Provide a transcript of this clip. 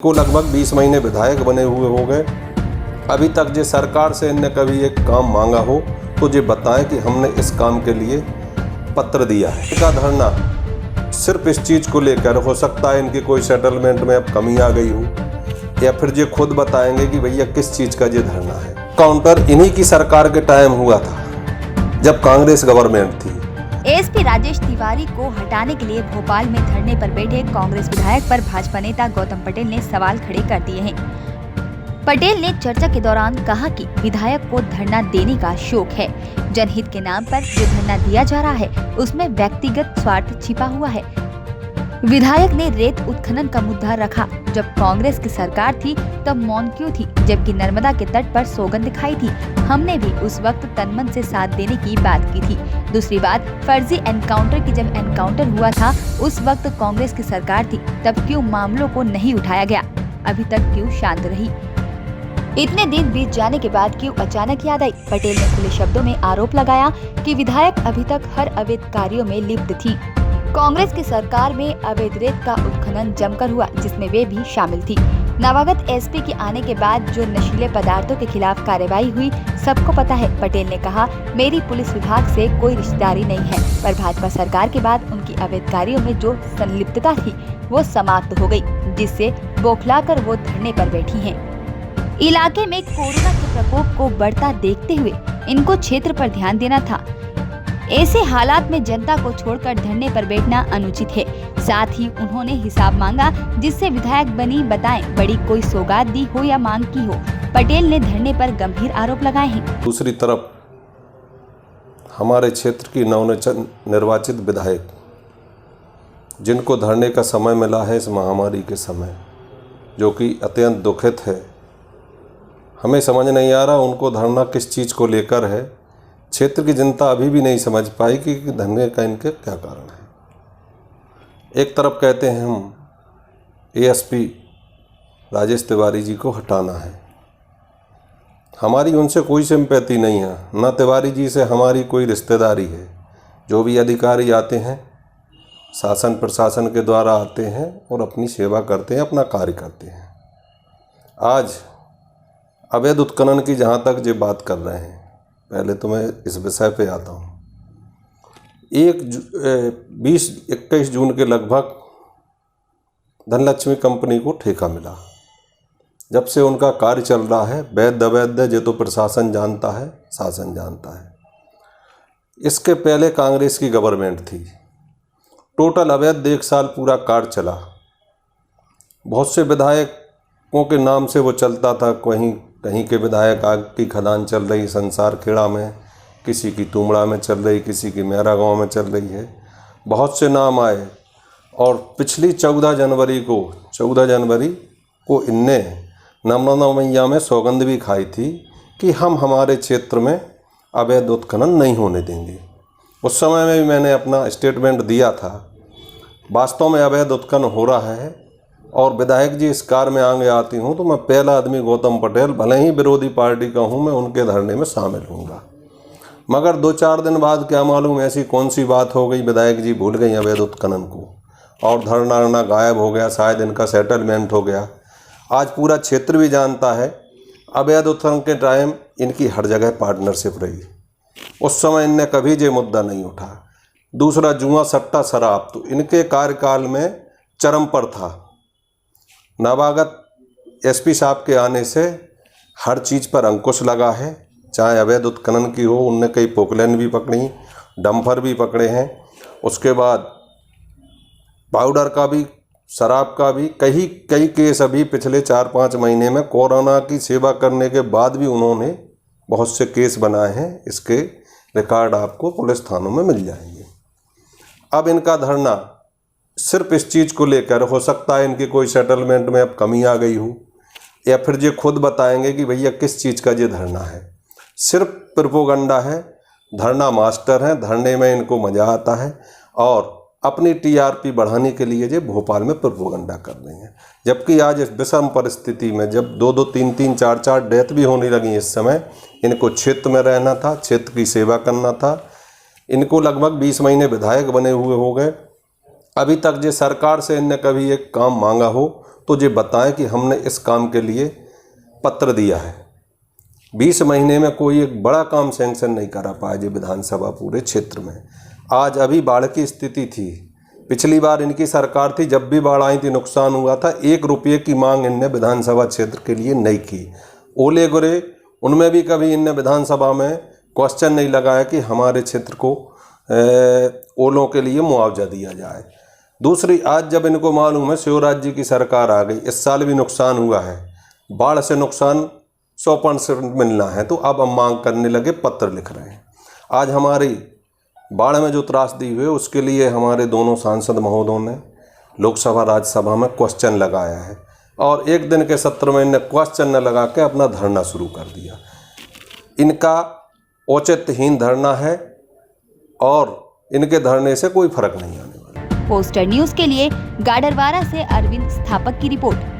को लगभग 20 महीने विधायक बने हुए हो गए। अभी तक जे सरकार से इनने कभी एक काम मांगा हो तो ये बताएं कि हमने इस काम के लिए पत्र दिया है। इनका धरना सिर्फ इस चीज़ को लेकर हो सकता है इनकी कोई सेटलमेंट में अब कमी आ गई हो, या फिर ये खुद बताएंगे कि भैया किस चीज़ का ये धरना है। काउंटर इन्हीं की सरकार के टाइम हुआ था जब कांग्रेस गवर्नमेंट थी। एसपी राजेश तिवारी को हटाने के लिए भोपाल में धरने पर बैठे कांग्रेस विधायक पर भाजपा नेता गौतम पटेल ने सवाल खड़े कर दिए हैं। पटेल ने चर्चा के दौरान कहा कि विधायक को धरना देने का शौक है। जनहित के नाम पर जो धरना दिया जा रहा है उसमें व्यक्तिगत स्वार्थ छिपा हुआ है। विधायक ने रेत उत्खनन का मुद्दा रखा। जब कांग्रेस की सरकार थी तब मौन क्यों थी, जबकि नर्मदा के तट पर सौगंध दिखाई थी। हमने भी उस वक्त तनमन से साथ देने की बात की थी। दूसरी बात, फर्जी एनकाउंटर की जब एनकाउंटर हुआ था उस वक्त कांग्रेस की सरकार थी, तब क्यों मामलों को नहीं उठाया गया? अभी तक क्यों शांत रही? इतने दिन बीत जाने के बाद क्यों अचानक याद आई? पटेल ने खुले शब्दों में आरोप लगाया कि विधायक अभी तक हर अवैध कार्यों में लिप्त थी। कांग्रेस की सरकार में अवैध रेत का उत्खनन जमकर हुआ, जिसमें वे भी शामिल थी। नवागत एसपी के आने के बाद जो नशीले पदार्थों के खिलाफ कार्रवाई हुई सबको पता है। पटेल ने कहा, मेरी पुलिस विभाग से कोई रिश्तेदारी नहीं है, पर भाजपा सरकार के बाद उनकी अवैध कार्यों में जो संलिप्तता थी वो समाप्त हो गई, जिससे बौखलाकर वो धरने पर बैठी हैं। इलाके में कोरोना के प्रकोप को बढ़ता देखते हुए इनको क्षेत्र पर ध्यान देना था। ऐसे हालात में जनता को छोड़कर धरने पर बैठना अनुचित है। साथ ही उन्होंने हिसाब मांगा, जिससे विधायक बनी बताएं बड़ी कोई सौगात दी हो या मांग की हो। पटेल ने धरने पर गंभीर आरोप लगाए हैं। दूसरी तरफ हमारे क्षेत्र की नवनिर्वाचित विधायक जिनको धरने का समय मिला है इस महामारी के समय, जो कि अत्यंत दुखित है। हमें समझ नहीं आ रहा उनको धरना किस चीज़ को लेकर है। क्षेत्र की जनता अभी भी नहीं समझ पाई कि धरने का इनके क्या कारण है। एक तरफ कहते हैं हम एएसपी राजेश तिवारी जी को हटाना है। हमारी उनसे कोई सिंपैथी नहीं है, न तिवारी जी से हमारी कोई रिश्तेदारी है। जो भी अधिकारी आते हैं शासन प्रशासन के द्वारा आते हैं और अपनी सेवा करते हैं, अपना कार्य करते हैं। आज अवैध उत्खनन की जहाँ तक ये बात कर रहे हैं, पहले तो मैं इस विषय पे आता हूँ। 20-21 जून के लगभग धनलक्ष्मी कंपनी को ठेका मिला। जब से उनका कार्य चल रहा है, वैध अवैध ये तो प्रशासन जानता है, शासन जानता है। इसके पहले कांग्रेस की गवर्नमेंट थी। टोटल अवैध 1 साल पूरा कार्य चला। बहुत से विधायकों के नाम से वो चलता था। कहीं के विधायक आग की खदान चल रही संसार खेड़ा में, किसी की तुमड़ा में चल रही, किसी की मेरा गांव में चल रही है। बहुत से नाम आए और पिछली 14 जनवरी को इनने नर्मदा मैया में सौगंध भी खाई थी कि हम हमारे क्षेत्र में अवैध उत्खनन नहीं होने देंगे। उस समय में भी मैंने अपना स्टेटमेंट दिया था। वास्तव में अवैध उत्खनन हो रहा है और विधायक जी इस कार में आगे आती हूँ तो मैं पहला आदमी गौतम पटेल, भले ही विरोधी पार्टी का हूँ, मैं उनके धरने में शामिल हूँगा। मगर 2-4 दिन बाद क्या मालूम ऐसी कौन सी बात हो गई, विधायक जी भूल गई अवैध उत्खनन को और धरना गायब हो गया। शायद इनका सेटलमेंट हो गया। आज पूरा क्षेत्र भी जानता है अवैध उत्खनन के टाइम इनकी हर जगह पार्टनरशिप रही। उस समय इनने कभी ये मुद्दा नहीं उठा। दूसरा, जुआ सट्टा शराब तो इनके कार्यकाल में चरम पर था। नवागत एसपी साहब के आने से हर चीज़ पर अंकुश लगा है। चाहे अवैध उत्खनन की हो, उनने कई पोकलैन भी पकड़ी, डंपर भी पकड़े हैं। उसके बाद पाउडर का भी, शराब का भी कई केस अभी पिछले 4-5 महीने में कोरोना की सेवा करने के बाद भी उन्होंने बहुत से केस बनाए हैं। इसके रिकॉर्ड आपको पुलिस थानों में मिल जाएंगे। अब इनका धरना सिर्फ इस चीज़ को लेकर हो सकता है इनकी कोई सेटलमेंट में अब कमी आ गई हो, या फिर ये खुद बताएंगे कि भैया किस चीज़ का ये धरना है। सिर्फ प्रोपोगंडा है। धरना मास्टर हैं, धरने में इनको मज़ा आता है और अपनी टीआरपी बढ़ाने के लिए ये भोपाल में प्रोपोगंडा कर रहे हैं। जबकि आज इस विषम परिस्थिति में जब 2-2, 3-3, 4-4 डेथ भी होने लगी, इस समय इनको क्षेत्र में रहना था, क्षेत्र की सेवा करना था। इनको लगभग 20 महीने विधायक बने हुए हो गए। अभी तक जे सरकार से इनने कभी एक काम मांगा हो तो ये बताएं कि हमने इस काम के लिए पत्र दिया है। 20 महीने में कोई एक बड़ा काम सैंक्शन नहीं करा पाया ये विधानसभा पूरे क्षेत्र में। आज अभी बाढ़ की स्थिति थी, पिछली बार इनकी सरकार थी, जब भी बाढ़ आई थी नुकसान हुआ था, 1 रुपये की मांग इनने विधानसभा क्षेत्र के लिए नहीं की। ओले गुरे उनमें भी कभी इनने विधानसभा में क्वेश्चन नहीं लगाया कि हमारे क्षेत्र को ओलों के लिए मुआवजा दिया जाए। दूसरी, आज जब इनको मालूम है शिवराज जी की सरकार आ गई, इस साल भी नुकसान हुआ है, बाढ़ से नुकसान 100% मिलना है, तो अब हम मांग करने लगे, पत्र लिख रहे हैं। आज हमारी बाढ़ में जो त्रासदी हुई उसके लिए हमारे दोनों सांसद महोदयों ने लोकसभा राज्यसभा में क्वेश्चन लगाया है और एक दिन के सत्र में इन्हें क्वेश्चन न लगा के अपना धरना शुरू कर दिया। इनका औचित्यहीन धरना है और इनके धरने से कोई फर्क नहीं आने वाला। पोस्टर न्यूज के लिए गाडरवारा से अरविंद स्थापक की रिपोर्ट।